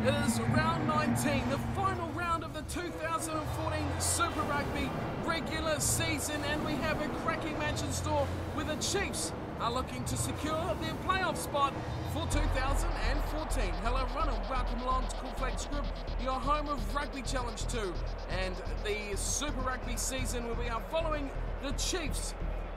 It is round 19, the final round of the 2014 Super Rugby regular season, and we have a cracking match in store where the Chiefs are looking to secure their playoff spot for 2014. Hello everyone and welcome along to Cool Flags Group, your home of Rugby Challenge 2 and the Super Rugby season, where we are following the Chiefs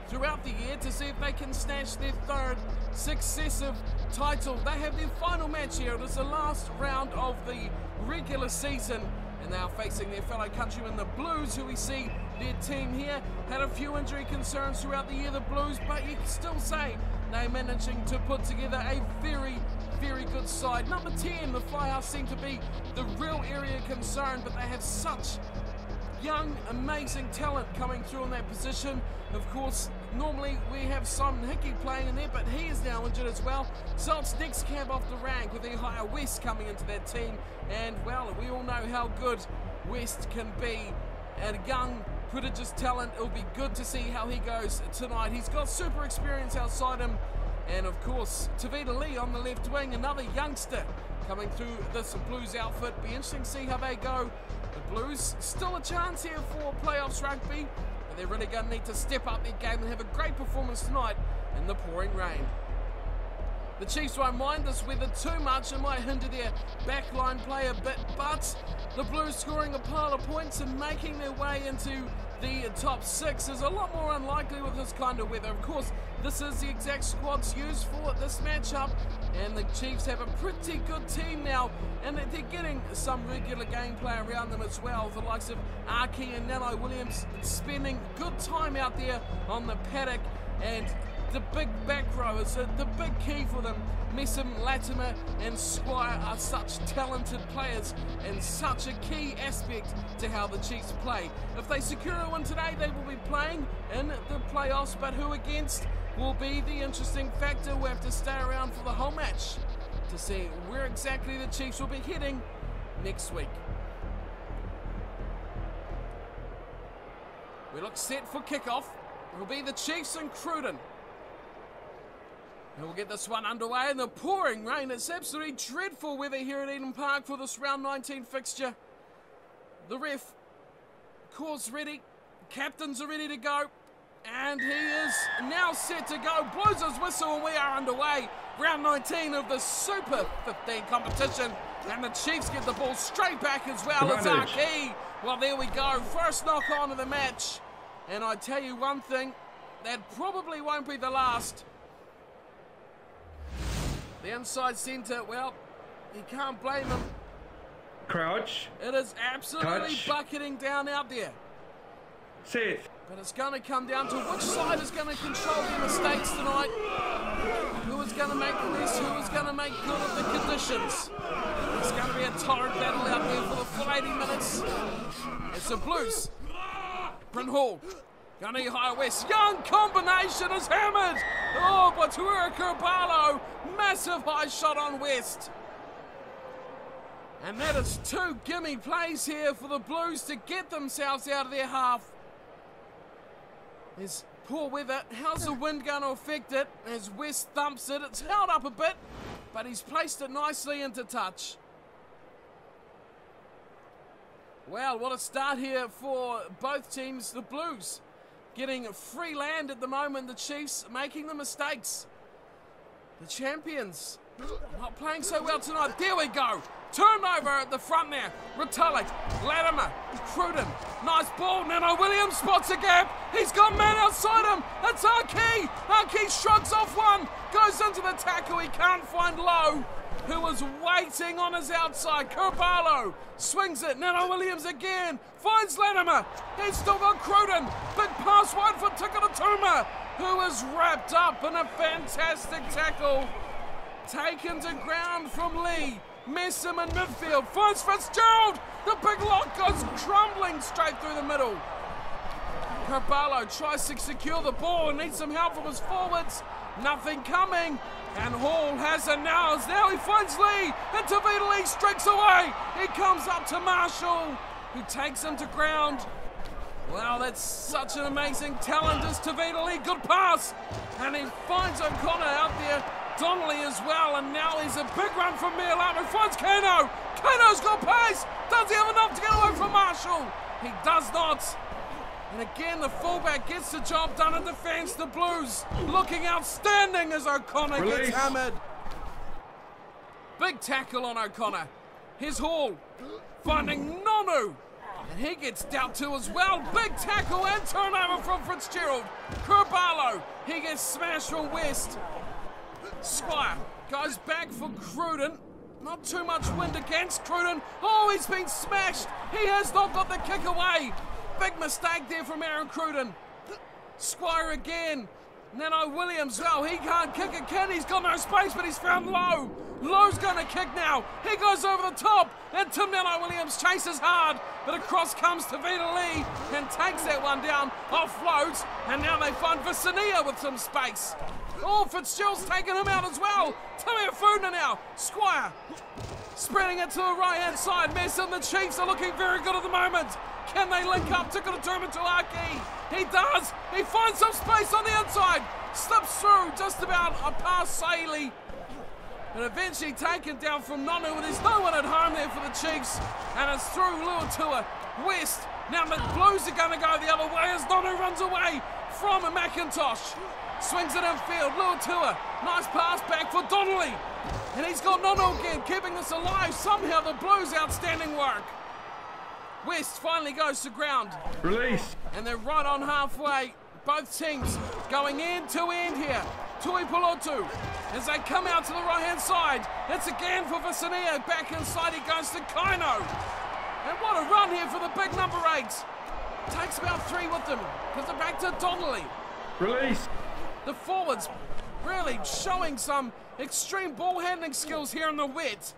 throughout the year to see if they can snatch their third successive title. They have their final match here. It is the last round of the regular season, and they are facing their fellow countrymen, the Blues, who we see their team here had a few injury concerns throughout the year, the Blues, but you can still say they're managing to put together a very good side. Number 10, the Flyhouse, seem to be the real area of concern, but they have such young, amazing talent coming through in that position. Of course, normally we have Simon Hickey playing in there, but he is now injured as well. So it's next cab off the rank with Higher West coming into that team. And well, we all know how good West can be. And a young, prodigious talent. It'll be good to see how he goes tonight. He's got super experience outside him. And of course, Tavita Lee on the left wing, another youngster coming through this Blues outfit. Be interesting to see how they go. The Blues, still a chance here for playoffs rugby, but they're really going to need to step up their game and have a great performance tonight in the pouring rain. The Chiefs won't mind this weather too much. It might hinder their backline play a bit, but the Blues scoring a pile of points and making their way into the top 6 is a lot more unlikely with this kind of weather. Of course, this is the exact squads used for this matchup, and the Chiefs have a pretty good team now, and they're getting some regular gameplay around them as well. The likes of Archie and Nello Williams spending good time out there on the paddock, and the big back row is the big key for them. Messam, Latimer and Squire are such talented players and such a key aspect to how the Chiefs play. If they secure a win today, they will be playing in the playoffs, but who against will be the interesting factor. We'll have to stay around for the whole match to see where exactly the Chiefs will be heading next week. We look set for kickoff. It will be the Chiefs and Cruden. And we'll get this one underway in the pouring rain. It's absolutely dreadful weather here at Eden Park for this round 19 fixture. The ref, course ready, captains are ready to go, and he is now set to go. Blows his whistle and we are underway. Round 19 of the Super 15 competition, and the Chiefs get the ball straight back as well. It's our key. Well, there we go. First knock on of the match, and I tell you one thing, that probably won't be the last. The inside centre, well, you can't blame him. Crouch. It is absolutely bucketing down out there. Seth. But it's going to come down to which side is going to control their mistakes tonight. Who is going to make less, who is going to make good of the conditions. It's going to be a torrid battle out there for the full 80 minutes. It's the Blues. Bryn Hall. Gunny High West, young combination is hammered. Oh, but Tuira massive high shot on West. And that is 2 gimme plays here for the Blues to get themselves out of their half. There's poor weather. How's the wind going to affect it as West thumps it? It's held up a bit, but he's placed it nicely into touch. Well, what a start here for both teams. The Blues getting free land at the moment, the Chiefs making the mistakes. The champions not playing so well tonight. There we go. Turnover at the front there. Retallick, Latimer, Cruden. Nice ball. Nano Williams spots a gap. He's got man outside him. That's Archie. Archie shrugs off one. Goes into the tackle. He can't find Lowe, who was waiting on his outside. Kerbarlow swings it. Nano Williams again. Finds Latimer. He's still got Cruden. Big pass wide for Tikaratuma, who is wrapped up in a fantastic tackle. Taken to ground from Lee. Messam in midfield. Finds Fitzgerald. The big lock goes crumbling straight through the middle. Kerbarlow tries to secure the ball and needs some help from his forwards. Nothing coming. And Hall has it now. Now he finds Lee. And Tavita Lee streaks away. He comes up to Marshall, who takes him to ground. Wow, that's such an amazing talent as Tavita Lee. Good pass. And he finds O'Connor out there. Donnelly as well, and now he's a big run from Mealum, who finds Kano. Kano's got pace. Does he have enough to get away from Marshall? He does not. And again, the fullback gets the job done in defence. The Blues looking outstanding as O'Connor gets hammered. Big tackle on O'Connor. Here's Hall finding Nonu. And he gets dealt to as well. Big tackle and turnover from Fitzgerald. Kurbalo, he gets smashed from West. Squire goes back for Cruden. Not too much wind against Cruden. Oh, he's been smashed. He has not got the kick away. Big mistake there from Aaron Cruden. Squire again. Nano Williams, well, he can't kick it, can he? He's got no space, but he's found Lowe. Lowe's going to kick now. He goes over the top, and Tim Nano Williams chases hard, but across comes Tavita Lee and takes that one down, offloads, and now they find Vicenia with some space. Oh, Fitzgerald's taken him out as well. Timmy Afuna now. Squire spreading it to the right-hand side. Mess and the Chiefs are looking very good at the moment. Can they link up? Took it to Truman Tuaki. He does. He finds some space on the inside. Slips through just about a past Saley. And eventually taken down from Nonu. And there's no one at home there for the Chiefs. And it's through Luatua. West. Now the Blues are going to go the other way as Nonu runs away from a McIntosh. Swings it infield. Luatua. Nice pass back for Donnelly. And he's got Nonu again, keeping this alive. Somehow the Blues outstanding work. West finally goes to ground. Release. And they're right on halfway. Both teams going end to end here. Tui Polotu as they come out to the right-hand side. It's again for Vicenia. Back inside he goes to Kaino. And what a run here for the big number 8. Takes about 3 with them. Gives it back to Donnelly. Release. The forwards really showing some extreme ball handling skills here in the wet.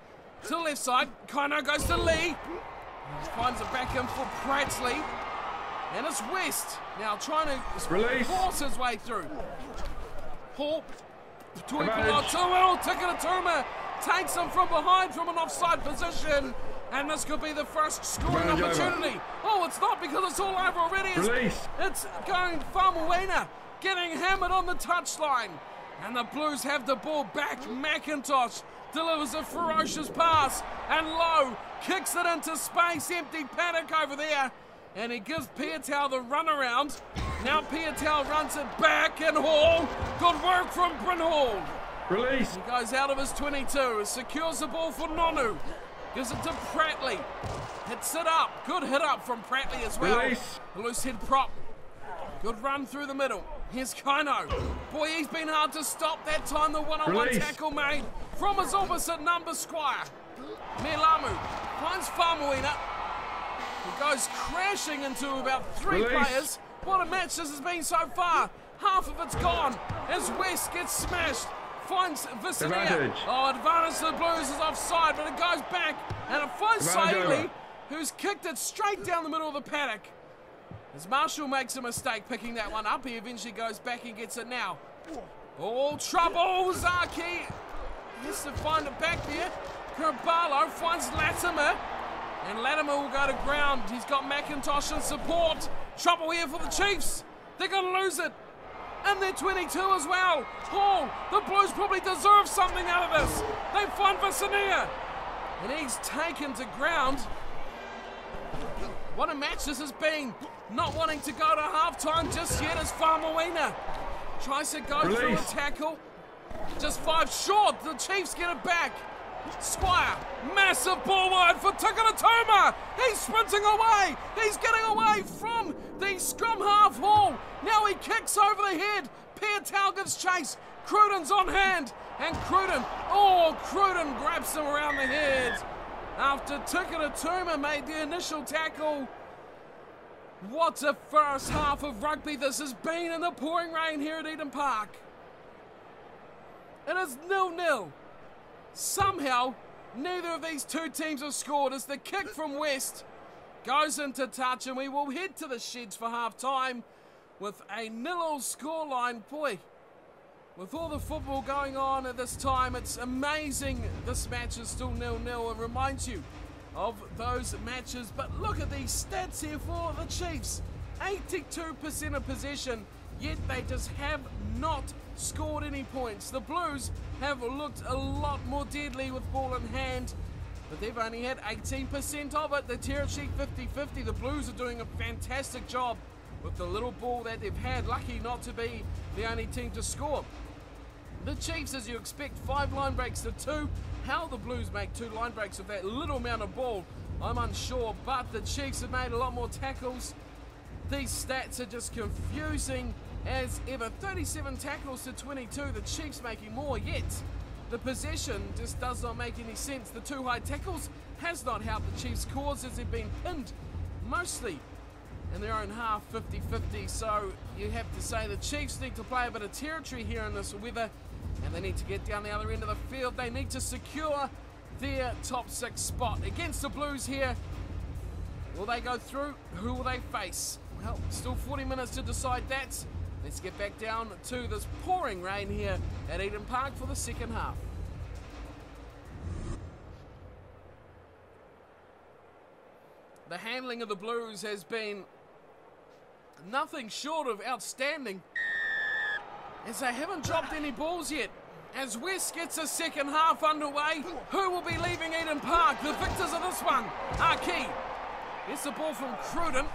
To the left side, Kaino goes to Lee. He finds it back in for Pratsley. And it's West now trying to force his way through. Hall, Tui Polotu, Tikatuma takes him from behind from an offside position. And this could be the first scoring opportunity. Oh, it's not because it's all over already. It's going Famuina getting hammered on the touchline. And the Blues have the ball back. McIntosh delivers a ferocious pass. And Lowe kicks it into space. Empty paddock over there. And he gives Piatel the runaround. Now Piatel runs it back. And Hall. Good work from Bryn Hall. Release. He goes out of his 22. Secures the ball for Nonu. Gives it to Prattley. Hits it up. Good hit up from Prattley as well. Release. Loose head prop. Good run through the middle. Here's Kaino. Boy, he's been hard to stop that time. The one-on-one tackle made from his opposite number, Squire. Melamu finds Famuina. He goes crashing into about 3 players. What a match this has been so far. Half of it's gone as West gets smashed. Finds Vicenia. Oh, advantage to the Blues is offside, but it goes back. And it finds Saley, who's kicked it straight down the middle of the paddock. As Marshall makes a mistake picking that one up, he eventually goes back and gets it now. Oh, trouble, Zaki. He has to find it back there. Kurbalo finds Latimer. And Latimer will go to ground. He's got McIntosh in support. Trouble here for the Chiefs. They're going to lose it. And they're 22 as well. Hall, the Blues probably deserve something out of this. They find Vicenia. And he's taken to ground. What a match this has been. Not wanting to go to halftime just yet is Famuina. Tries to go through a tackle. Just 5 short. The Chiefs get it back. Squire, massive ball wide for Tikatuma. He's sprinting away. He's getting away from the scrum half. Hall. Now he kicks over the head. Piatel gives chase. Cruden's on hand. And Cruden grabs him around the head. After Tikatuma made the initial tackle. What a first half of rugby this has been in the pouring rain here at Eden Park. It is 0-0. Somehow, neither of these two teams have scored as the kick from West goes into touch, and we will head to the sheds for half-time with a 0-0 scoreline. Boy, with all the football going on at this time, it's amazing this match is still 0-0. It reminds you of those matches, but look at these stats here for the Chiefs. 82% of possession, yet they just have not scored any points. The Blues have looked a lot more deadly with ball in hand. but they've only had 18% of it. The territory 50-50. The Blues are doing a fantastic job with the little ball that they've had. Lucky not to be the only team to score. The Chiefs, as you expect, 5 line breaks to 2. How the Blues make 2 line breaks with that little amount of ball, I'm unsure, but the Chiefs have made a lot more tackles. These stats are just confusing as ever. 37 tackles to 22, the Chiefs making more, yet the possession just does not make any sense. The 2 high tackles has not helped the Chiefs' cause as they've been pinned mostly in their own half, 50-50. So you have to say the Chiefs need to play a bit of territory here in this weather, and they need to get down the other end of the field. They need to secure their top 6 spot against the Blues here. Will they go through? Who will they face? Well, still 40 minutes to decide that. Let's get back down to this pouring rain here at Eden Park for the second half. The handling of the Blues has been nothing short of outstanding, as they haven't dropped any balls yet. As West gets a second half underway, who will be leaving Eden Park? The victors of this one are Key. Gets the ball from Cruden.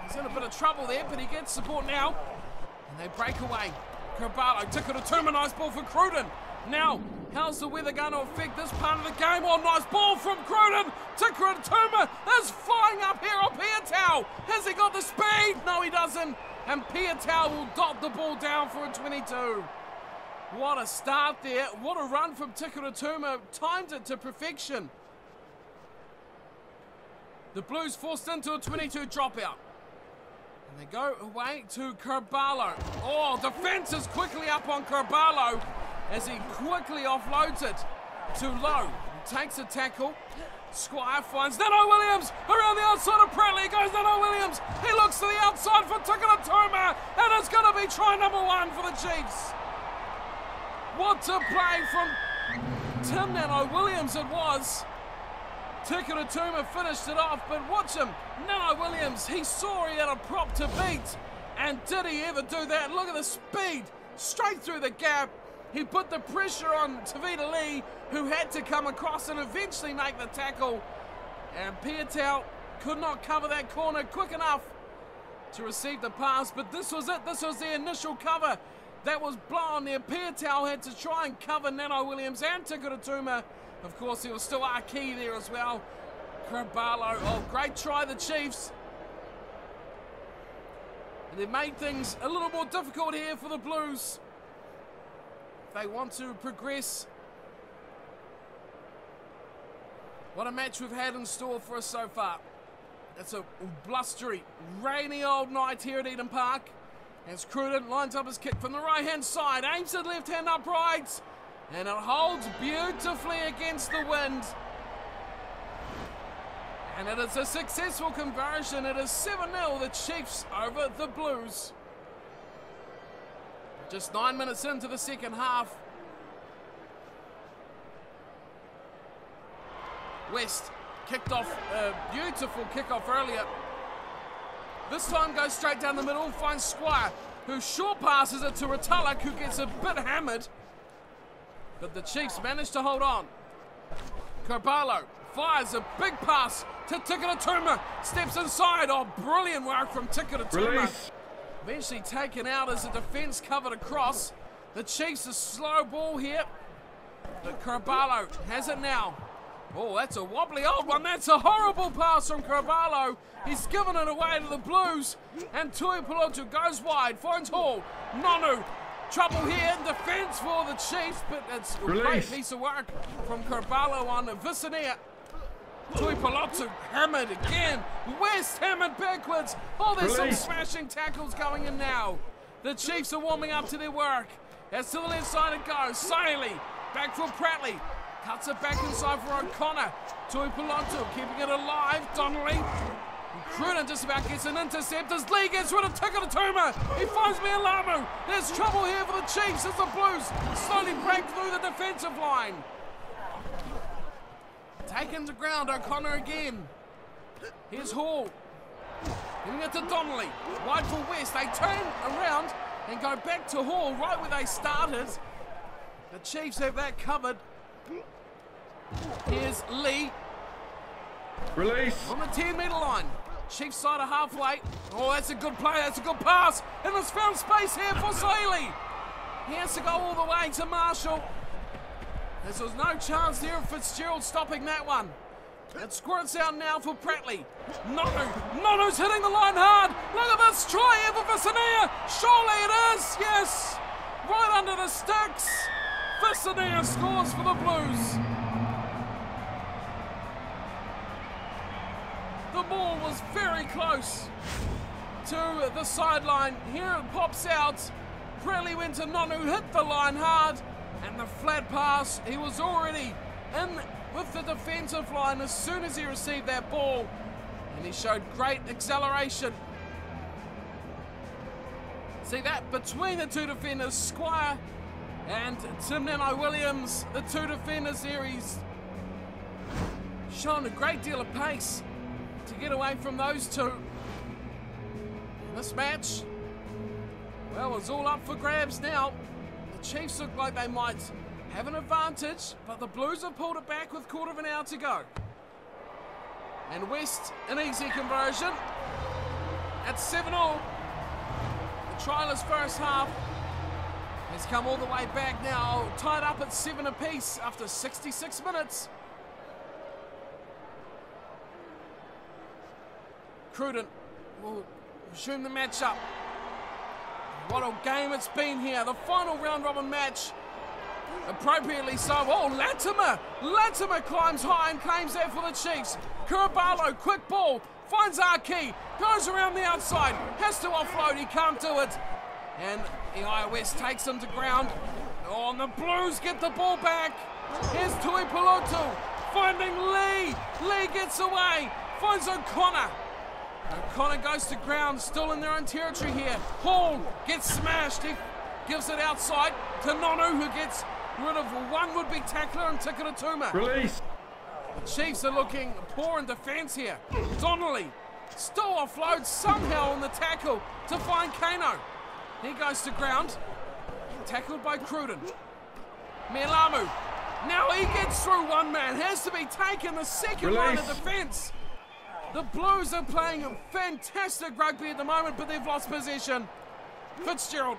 He's in a bit of trouble there, but he gets support now. And they break away. Carvalho, Tikuru, nice ball for Cruden. Now, how's the weather going to affect this part of the game? Oh, nice ball from Cruden. Tikuru is flying up here on Piatau. Has he got the speed? No, he doesn't. And Piatau will dot the ball down for a 22. What a start there. What a run from Tikuru. Timed it to perfection. The Blues forced into a 22 dropout. And they go away to Carvalho. Oh, defense is quickly up on Carvalho as he quickly offloads it to Lowe. He takes a tackle. Squire finds Nano Williams around the outside of Pratley. Goes Nano Williams. He looks to the outside for Tikuru, and it's going to be try number 1 for the Chiefs. What a play from Tim Nano Williams it was. Tikuru finished it off, but watch him. Nano Williams, he saw he had a prop to beat. And did he ever do that? Look at the speed. Straight through the gap. He put the pressure on Tavita Lee, who had to come across and eventually make the tackle. And Piatau could not cover that corner quick enough to receive the pass. But this was it. This was the initial cover that was blown there. Piatau had to try and cover Nano Williams and Tikuru. Of course, there was still our key there as well. Carvalho, oh, great try, the Chiefs. And they've made things a little more difficult here for the Blues. They want to progress. What a match we've had in store for us so far. It's a blustery, rainy old night here at Eden Park. As Cruden lines up his kick from the right-hand side, aims at left-hand upright, and it holds beautifully against the wind. And it is a successful conversion. It is 7-0, the Chiefs over the Blues. Just 9 minutes into the second half. West kicked off a beautiful kickoff earlier. This time goes straight down the middle, finds Squire, who short passes it to Retallick, who gets a bit hammered. But the Chiefs manage to hold on. Carvalho fires a big pass to Tikuru. Steps inside. Oh, brilliant work from Tikuru. Eventually taken out as the defence covered across. The Chiefs a slow ball here. But Carvalho has it now. Oh, that's a wobbly old one. That's a horrible pass from Carvalho. He's given it away to the Blues. And Tuipulotu goes wide, finds Hall. Nonu, trouble here in defence for the Chiefs, but it's a great piece of work from Carvalho on Vicinea. Tuipulotu hammered again. West hammered backwards. Oh, there's some smashing tackles going in now. The Chiefs are warming up to their work. As to the left side it goes. Sailey, back for Pratley. Cuts it back inside for O'Connor. Tuipulotu keeping it alive. Donnelly. Cruden just about gets an intercept as Lee gets rid of Tikuru. He finds Mialamu. There's trouble here for the Chiefs as the Blues slowly break through the defensive line. Taken to ground, O'Connor again. Here's Hall. Giving it to Donnelly. Wide for West. They turn around and go back to Hall right where they started. The Chiefs have that covered. Here's Lee. Release. On the 10-metre line. Chiefs side are halfway. Oh, that's a good play. That's a good pass. And there's found space here for Saley. He has to go all the way to Marshall. There was no chance there of Fitzgerald stopping that one. It squirts out now for Pratley. Nonu's hitting the line hard. Look at this try here for Vicinea. Surely it is. Yes. Right under the sticks. Vicinea scores for the Blues. The ball was very close to the sideline. Here it pops out. Pratley went to Nonu, hit the line hard, and the flat pass, he was already in with the defensive line as soon as he received that ball, and he showed great acceleration. See that between the two defenders, Squire and Tim Nano-Williams, the two defenders there, he's shown a great deal of pace to get away from those two. This match, well, it's all up for grabs now. The Chiefs look like they might have an advantage, but the Blues have pulled it back with quarter of an hour to go. And West, an easy conversion. At 7-all, the trialist first half has come all the way back now, tied up at 7 apiece after 66 minutes. Cruden will resume the matchup. What a game it's been here. The final round-robin match, appropriately so. Oh, Latimer climbs high and claims that for the Chiefs. Kurabalo, quick ball, finds Arkey, goes around the outside, has to offload, he can't do it. And Ihaia West takes him to ground. Oh, and the Blues get the ball back. Here's Tui Pelotu, finding Lee. Lee gets away, finds O'Connor. O'Connor goes to ground, still in their own territory here. Hall gets smashed. He gives it outside to Nonu, who gets rid of one would-be tackler and Tikaratuma. Release. The Chiefs are looking poor in defence here. Donnelly still offloads somehow on the tackle to find Kano. He goes to ground, tackled by Cruden. Melamu, now he gets through one man, has to be taken the second line of defence. The Blues are playing fantastic rugby at the moment, but they've lost possession. Fitzgerald,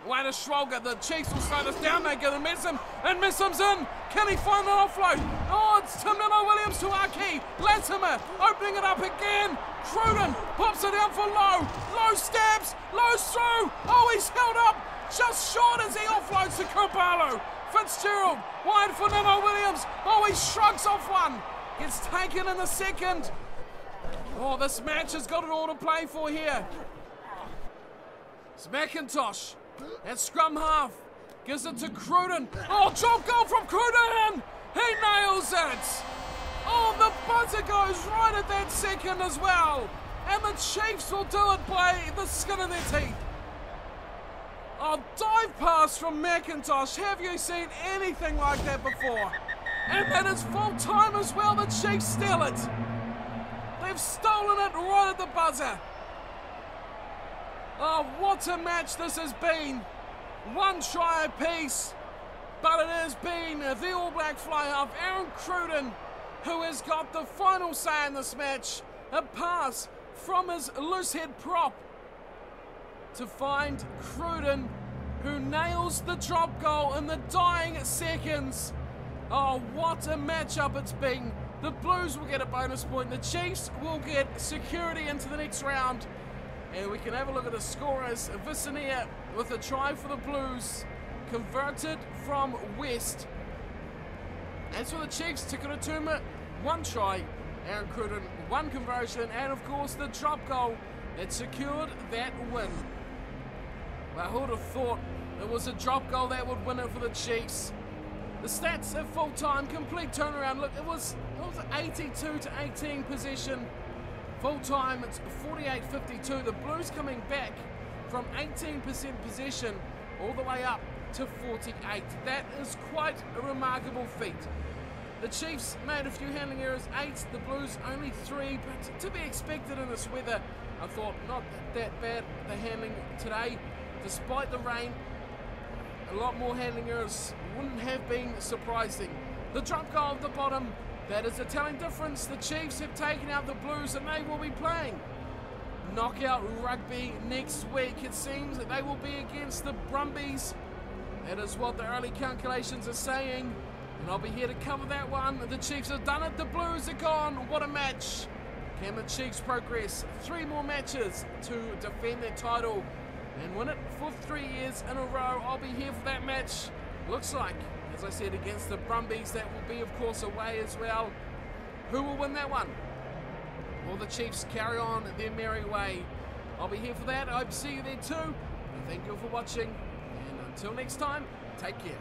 way to Schwalger. The Chiefs will slow this down. They get a Messam, and Messam's in. Can he find an offload? Oh, it's Tim Nano-Williams to Arkey. Latimer opening it up again. Cruden pops it down for Lowe. Lowe stabs. Lowe's through. Oh, he's held up just short as he offloads to Kurbalo. Fitzgerald wide for Nano-Williams. Oh, he shrugs off one. Gets taken in the second. Oh, this match has got it all to play for here. It's McIntosh at scrum half. Gives it to Cruden. Oh, drop goal from Cruden! He nails it! Oh, the buzzer goes right at that second as well. And the Chiefs will do it by the skin of their teeth. Oh, dive pass from McIntosh. Have you seen anything like that before? And that is full time as well. The Chiefs steal it. They've stolen it right at the buzzer. Oh, what a match this has been. One try apiece, but it has been the All Black fly half, Aaron Cruden, who has got the final say in this match. A pass from his loose head prop to find Cruden, who nails the drop goal in the dying seconds. Oh, what a matchup it's been. The Blues will get a bonus point. The Chiefs will get security into the next round. And we can have a look at the scorers. Vicinea with a try for the Blues, converted from West. As for the Chiefs, Tikaratuma, one try. Aaron Cruden, one conversion. And of course the drop goal that secured that win. Well, who would have thought it was a drop goal that would win it for the Chiefs? The stats at full time, complete turnaround. Look, it was 82-18 possession. Full time, it's 48-52. The Blues coming back from 18% possession all the way up to 48. That is quite a remarkable feat. The Chiefs made a few handling errors, 8. The Blues only 3, but to be expected in this weather. I thought not that bad, the handling today. Despite the rain, a lot more handling errors wouldn't have been surprising. The drop goal at the bottom, That is a telling difference. The Chiefs have taken out the Blues and they will be playing knockout rugby next week. It seems that they will be against the Brumbies. That is what the early calculations are saying. And I'll be here to cover that one. The Chiefs have done it. The Blues are gone. What a match. Can the Chiefs progress 3 more matches to defend their title and win it for 3 years in a row? I'll be here for that match. Looks like, as I said, against the Brumbies. That will be, of course, away as well. Who will win that one? Will the Chiefs carry on their merry way? I'll be here for that. I hope to see you there too. And thank you for watching. And until next time, take care.